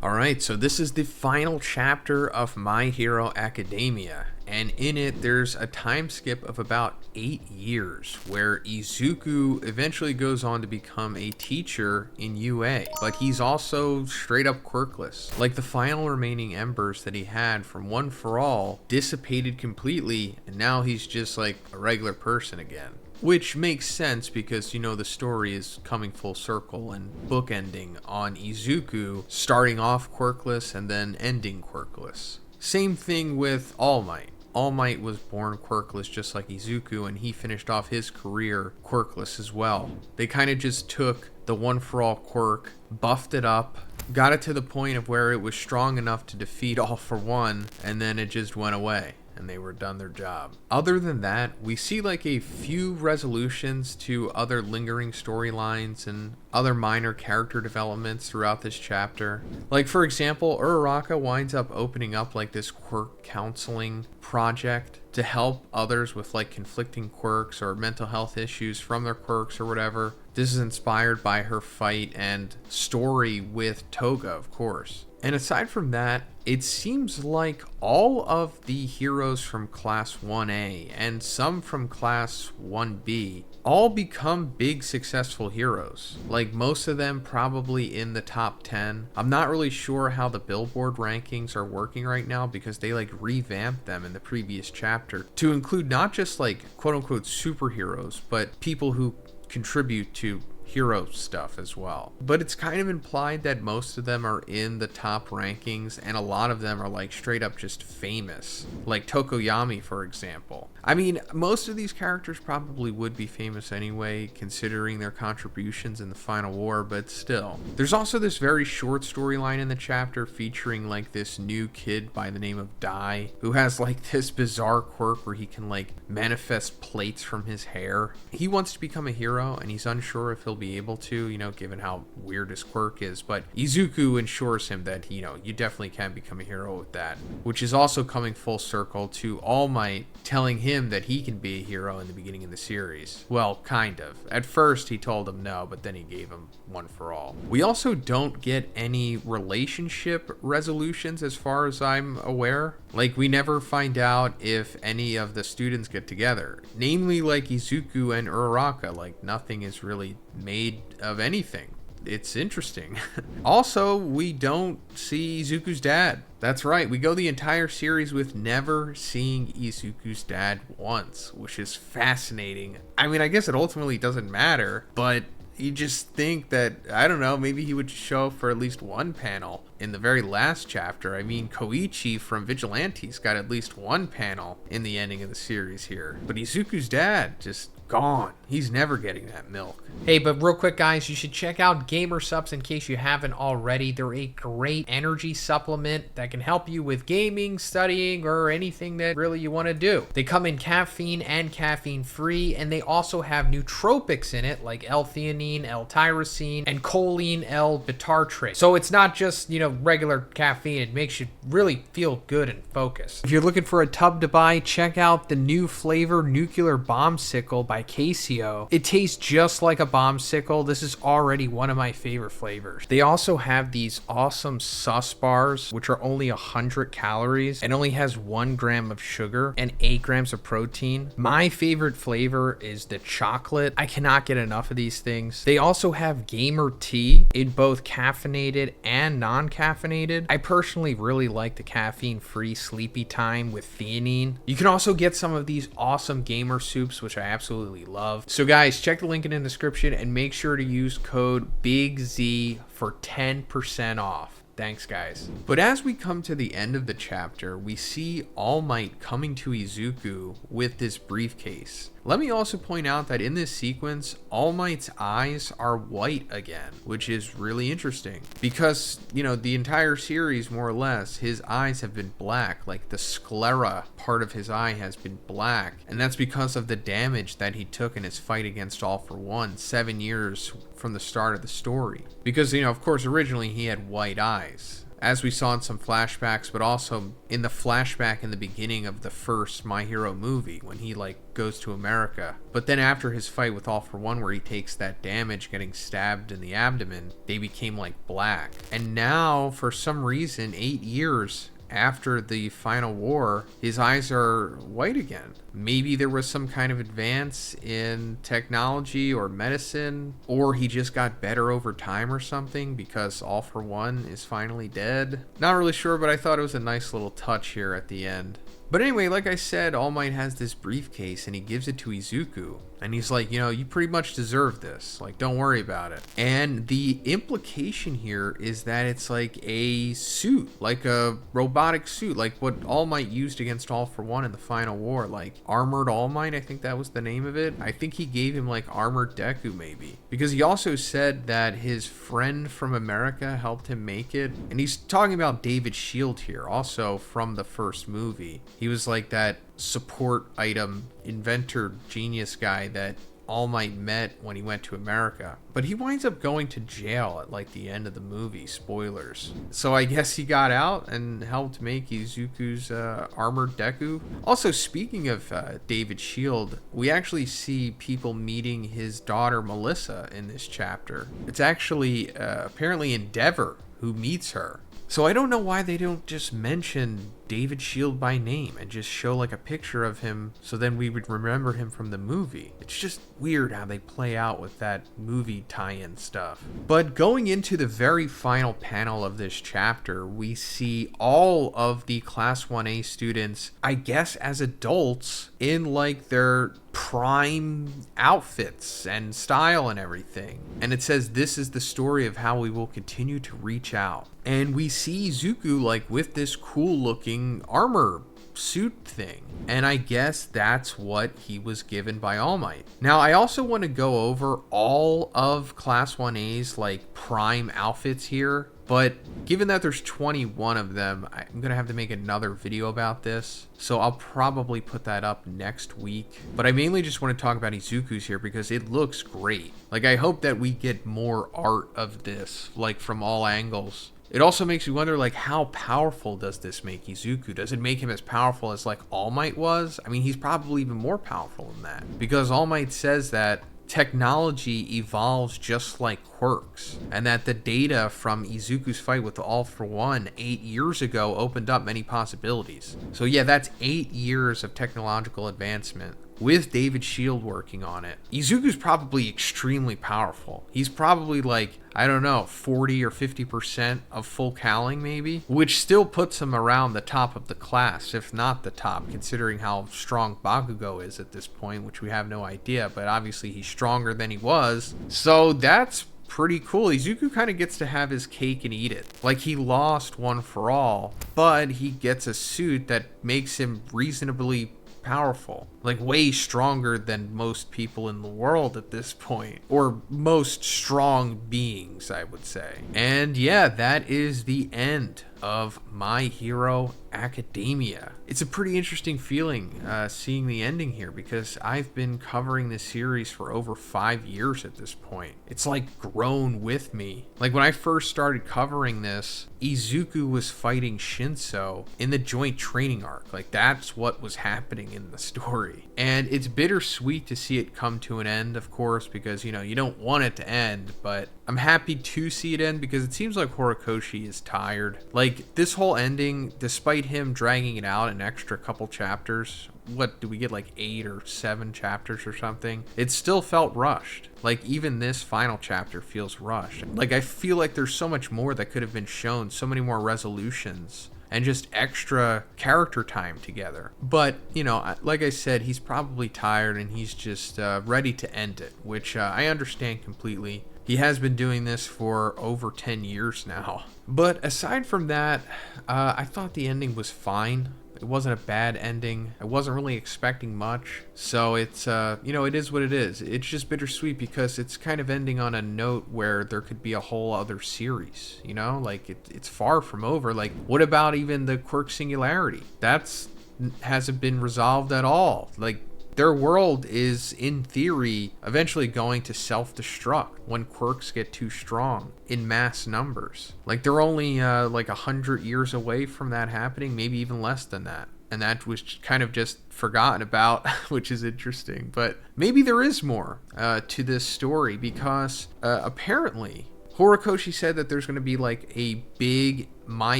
Alright, so this is the final chapter of My Hero Academia, and in it there's a time skip of about 8 years where Izuku eventually goes on to become a teacher in UA, but he's also straight up quirkless. Like the final remaining embers that he had from One For All dissipated completely, and now he's just like a regular person again. Which makes sense because, you know, the story is coming full circle and bookending on Izuku starting off quirkless and then ending quirkless. Same thing with All Might. All Might was born quirkless just like Izuku, and he finished off his career quirkless as well. They kind of just took the One For All quirk, buffed it up, got it to the point of where it was strong enough to defeat All For One, and then it just went away. And they were done their job. Other than that, we see like a few resolutions to other lingering storylines and other minor character developments throughout this chapter. Like for example, Uraraka winds up opening up like this quirk counseling project to help others with like conflicting quirks or mental health issues from their quirks or whatever. This is inspired by her fight and story with Toga, of course. And aside from that, it seems like all of the heroes from Class 1A and some from Class 1B all become big successful heroes. Like most of them probably in the top 10. I'm not really sure how the Billboard rankings are working right now because they like revamped them in the previous chapter to include not just like quote unquote superheroes, but people who contribute to hero stuff as well. But it's kind of implied that most of them are in the top rankings and a lot of them are like straight up just famous, like Tokoyami for example. I mean, most of these characters probably would be famous anyway considering their contributions in the final war, but still. There's also this very short storyline in the chapter featuring like this new kid by the name of Dai who has like this bizarre quirk where he can like manifest plates from his hair. He wants to become a hero and he's unsure if he'll be able to, you know, given how weird his quirk is, but Izuku ensures him that, you know, you definitely can become a hero with that, which is also coming full circle to All Might telling him that he can be a hero in the beginning of the series. Well, kind of. At first he told him no, but then he gave him One For All. We also don't get any relationship resolutions as far as I'm aware. Like we never find out if any of the students get together. Namely like Izuku and Uraraka, like nothing is really made of anything. It's interesting. Also, we don't see Izuku's dad. That's right, we go the entire series with never seeing Izuku's dad once, which is fascinating. I mean, I guess it ultimately doesn't matter, but you just think that, I don't know, maybe he would show up for at least one panel in the very last chapter. I mean, Koichi from Vigilantes got at least one panel in the ending of the series here. But Izuku's dad, just gone. He's never getting that milk. Hey, but real quick, guys, you should check out Gamer Supps in case you haven't already. They're a great energy supplement that can help you with gaming, studying, or anything that really you want to do. They come in caffeine and caffeine free, and they also have nootropics in it like L-theanine, L-tyrosine, and choline L-bitartrate. So it's not just, you know, regular caffeine. It makes you really feel good and focused. If you're looking for a tub to buy, check out the new flavor Nuclear Bombsicle by Casio. It tastes just like a bombsicle. This is already one of my favorite flavors. They also have these awesome sus bars, which are only 100 calories and only has 1 gram of sugar and 8 grams of protein. My favorite flavor is the chocolate. I cannot get enough of these things. They also have gamer tea in both caffeinated and non-caffeinated. I personally really like the caffeine-free sleepy time with theanine. You can also get some of these awesome gamer soups, which I absolutely love. So guys, check the link in the description and make sure to use code BIGZ for 10% off. Thanks, guys. But as we come to the end of the chapter, we see All Might coming to Izuku with this briefcase. Let me also point out that in this sequence, All Might's eyes are white again, which is really interesting because, you know, the entire series, more or less, his eyes have been black, like the sclera part of his eye has been black, and that's because of the damage that he took in his fight against All For One 7 years from the start of the story. Because, you know, of course, originally he had white eyes, as we saw in some flashbacks, but also in the flashback in the beginning of the first My Hero movie when he like goes to America. But then after his fight with All For One, where he takes that damage getting stabbed in the abdomen, they became like black. And now for some reason 8 years after the final war, his eyes are white again. Maybe there was some kind of advance in technology or medicine, or he just got better over time or something because All For One is finally dead. Not really sure, but I thought it was a nice little touch here at the end. But anyway, like I said, All Might has this briefcase and he gives it to Izuku. And he's like, you know, you pretty much deserve this. Like, don't worry about it. And the implication here is that it's like a suit, like a robotic suit, like what All Might used against All For One in the final war. Like Armored All Might, I think that was the name of it. I think he gave him like Armored Deku maybe. Because he also said that his friend from America helped him make it. And he's talking about David Shield here, also from the first movie. He was like that support item inventor genius guy that All Might met when he went to America. But he winds up going to jail at like the end of the movie. Spoilers. So I guess he got out and helped make Izuku's Armored Deku. Also, speaking of David Shield, we actually see people meeting his daughter Melissa in this chapter. It's actually apparently Endeavor who meets her. So I don't know why they don't just mention David Shield by name and just show like a picture of him so then we would remember him from the movie. It's just weird how they play out with that movie tie-in stuff. But going into the very final panel of this chapter, we see all of the Class 1A students, I guess as adults, in like their prime outfits and style and everything. And it says this is the story of how we will continue to reach out. And we see Izuku like with this cool looking armor suit thing. And I guess that's what he was given by All Might. Now, I also want to go over all of Class 1A's like prime outfits here. But given that there's 21 of them, I'm going to have to make another video about this. So I'll probably put that up next week. But I mainly just want to talk about Izuku's here because it looks great. Like, I hope that we get more art of this, like from all angles. It also makes you wonder, like, how powerful does this make Izuku? Does it make him as powerful as, like, All Might was? I mean, he's probably even more powerful than that. Because All Might says that technology evolves just like quirks, and that the data from Izuku's fight with All For One 8 years ago opened up many possibilities. So yeah, that's 8 years of technological advancement with David Shield working on it. Izuku's probably extremely powerful. He's probably like, I don't know, 40 or 50% of full Cowling maybe, which still puts him around the top of the class, if not the top, considering how strong Bakugo is at this point, which we have no idea, but obviously he's stronger than he was. So that's pretty cool. Izuku kind of gets to have his cake and eat it. Like, he lost One For All, but he gets a suit that makes him reasonably powerful, like way stronger than most people in the world at this point, or most strong beings, I would say. And yeah, that is the end of My Hero Academia. It's a pretty interesting feeling seeing the ending here, because I've been covering this series for over 5 years at this point. It's like grown with me. Like, when I first started covering this, Izuku was fighting Shinso in the joint training arc. Like, that's what was happening in the story. And it's bittersweet to see it come to an end, of course, because, you know, you don't want it to end, but I'm happy to see it end because it seems like Horikoshi is tired. Like, this whole ending, despite him dragging it out an extra couple chapters, what do we get, like 8 or 7 chapters or something? It still felt rushed. Like, even this final chapter feels rushed. Like, I feel like there's so much more that could have been shown, so many more resolutions and just extra character time together. But, you know, like I said, he's probably tired and he's just ready to end it, which I understand completely. He has been doing this for over 10 years now. But aside from that, I thought the ending was fine. It wasn't a bad ending. I wasn't really expecting much. So it's, you know, it is what it is. It's just bittersweet because it's kind of ending on a note where there could be a whole other series, you know? Like, it's far from over. Like, what about even the Quirk Singularity? Hasn't been resolved at all. Like, their world is, in theory, eventually going to self-destruct when quirks get too strong in mass numbers. Like, they're only like 100 years away from that happening, maybe even less than that. And that was kind of just forgotten about, which is interesting. But maybe there is more to this story, because apparently Horikoshi said that there's going to be like a big My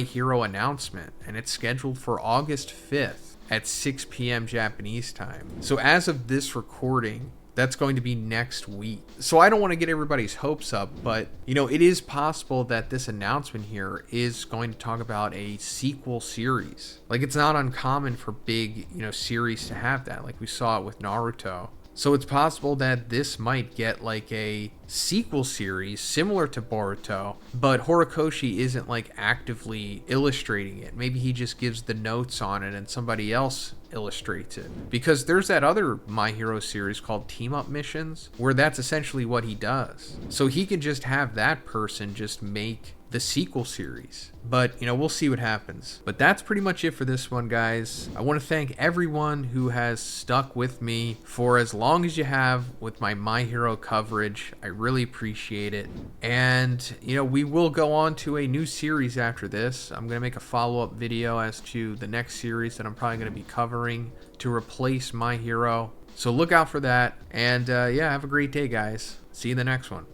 Hero announcement, and it's scheduled for August 5th at 6 p.m. Japanese time. So as of this recording, that's going to be next week. So I don't want to get everybody's hopes up, but, you know, it is possible that this announcement here is going to talk about a sequel series. Like, it's not uncommon for big, you know, series to have that. Like, we saw it with Naruto. So it's possible that this might get like a sequel series similar to Boruto, but Horikoshi isn't like actively illustrating it. Maybe he just gives the notes on it and somebody else illustrates it. Because there's that other My Hero series called Team Up Missions, where that's essentially what he does. So he can just have that person just make the sequel series. But, you know, we'll see what happens. But that's pretty much it for this one, guys. I want to thank everyone who has stuck with me for as long as you have with my Hero coverage. I really appreciate it. And, you know, we will go on to a new series after this. I'm going to make a follow-up video as to the next series that I'm probably going to be covering to replace My Hero. So look out for that. And, yeah, have a great day, guys. See you in the next one.